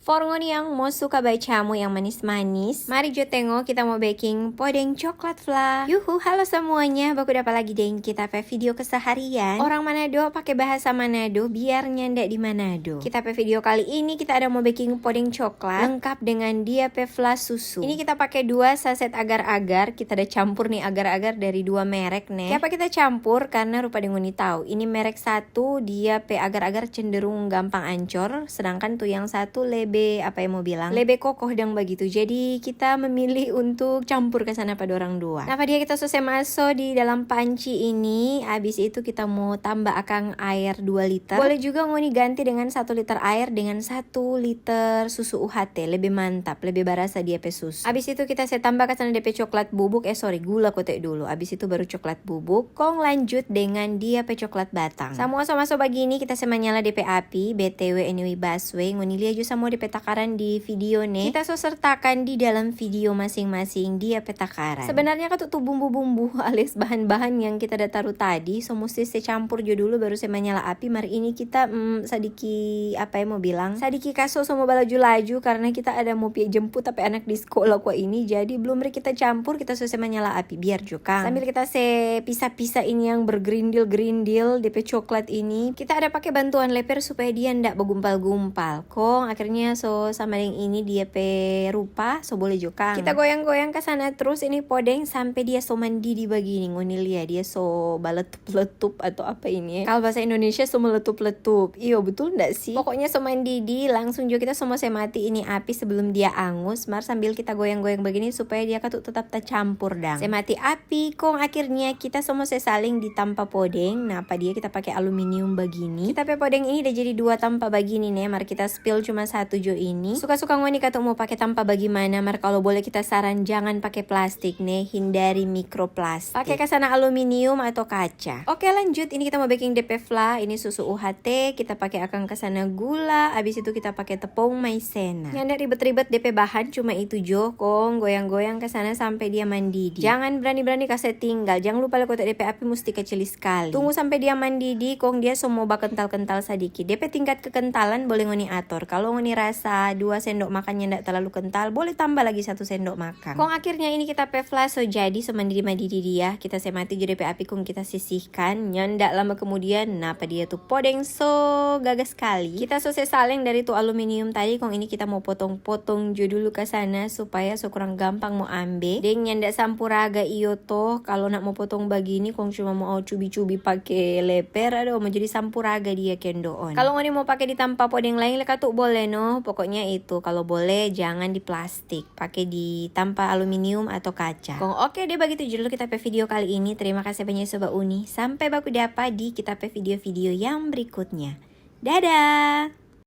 For ngoni yang mau suka bacamu yang manis-manis, mari jo tengok kita mau baking podeng coklat fla. Yuhu, halo semuanya, baku dapat lagi deng kita pe video keseharian. Orang Manado pakai bahasa Manado biar nyandak di Manado. Kita pe video kali ini kita ada mau baking podeng coklat lengkap dengan dia pe fla susu. Ini kita pakai 2 saset agar-agar, kita ada campur nih agar-agar dari 2 merek nih. Kenapa kita campur? Karena rupa ngoni tahu, ini merek satu dia pe agar-agar cenderung gampang ancor, sedangkan tuh yang satu lebih lebih kokoh dan begitu. Jadi kita memilih untuk campur ke sana pada orang dua. Nah, dia kita selesai masuk di dalam panci ini. Habis itu kita mau tambah akang air 2 liter. Boleh juga ngoni ganti dengan 1 liter air dengan 1 liter susu UHT. Lebih mantap, lebih berasa dia pe susu. Habis itu kita saya tambah ke sana DP coklat bubuk. Gula kotek dulu. Habis itu baru coklat bubuk. Kong lanjut dengan dia pe coklat batang. Semua masuk begini kita saya menyala DP api. BTW anyway busway ngoni lihat juga semua DP takaran di video nih. Kita sertakan di dalam video masing-masing dia petakaran. Sebenarnya kan tuh bumbu-bumbu alias bahan-bahan yang kita udah taruh tadi, so mesti saya campur jo dulu baru saya menyala api. Mari ini kita sadiki sadiki kaso sama balaju-laju karena kita ada mau jemput tapi anak di sekolah kok ini. Jadi belum mari kita campur, kita selesai menyala api biar juga. Sambil kita pisah-pisah ini yang bergerindil-gerindil DP coklat ini. Kita ada pakai bantuan leper supaya dia ndak bergumpal-gumpal. Kong akhirnya so sama yang ini dia pe rupa so boleh juga kita goyang-goyang ke sana terus ini podeng sampai dia so mandi di begini. Ngoni lihat dia so baletup-letup atau apa ini ya. Kalau bahasa Indonesia so meletup-letup. Iyo betul ndak sih? Pokoknya so mandi langsung juga kita semua saya mati ini api sebelum dia angus. Sambil kita goyang-goyang begini supaya dia tetap tercampur dang. Saya mati api. Kong akhirnya kita semua saya saling ditampa podeng. Nah apa dia kita pakai aluminium begini. Kita pe podeng ini udah jadi 2 tampa begini nih. Mari kita spill cuma 1 jo ini. Suka-suka ngoni kata mau pakai tampa bagaimana. Mar kalau boleh kita saran jangan pakai plastik nih, hindari mikroplastik. Pakai kesana aluminium atau kaca. Oke lanjut, ini kita mau baking DP fla. Ini susu UHT, kita pakai akan kesana gula. Abis itu kita pakai tepung maizena. Nggak ribet-ribet DP bahan cuma itu jo. Kong goyang-goyang kesana sampai dia mendidih. Jangan berani-berani kasih tinggal. Jangan lupa kotak DP api mesti kecil sekali. Tunggu sampai dia mendidih. Kong dia semua kental-kental sedikit. DP tingkat kekentalan boleh ngoni atur. Kalau ngoni rasa 2 sendok makannya ndak terlalu kental, boleh tambah lagi 1 sendok makan. Kong akhirnya ini kita pe fla so jadi semandidi-mandidi dia. Kita semati jadi pe api kong kita sisihkan. Nyendak lama kemudian, napa dia tuh podeng so gagas sekali. Kita selesai saleng dari tuh aluminium tadi. Kong ini kita mau potong-potong jo dulu ke sana supaya so kurang gampang mau ambil. Deng nyendak sampuraga iyo toh. Kalau nak mau potong begini kong cuma mau cubi-cubi pakai leper, aduh mau jadi sampuraga dia kendoon. Kalau ngoni mau pakai ditampa podeng lain leka tuh boleh no. Pokoknya itu kalau boleh jangan di plastik, pakai di tanpa aluminium atau kaca. Oke deh begitu judul kita pe video kali ini. Terima kasih banyak Sobat Uni. Sampai baku dapat di kita pe video-video yang berikutnya. Dadah.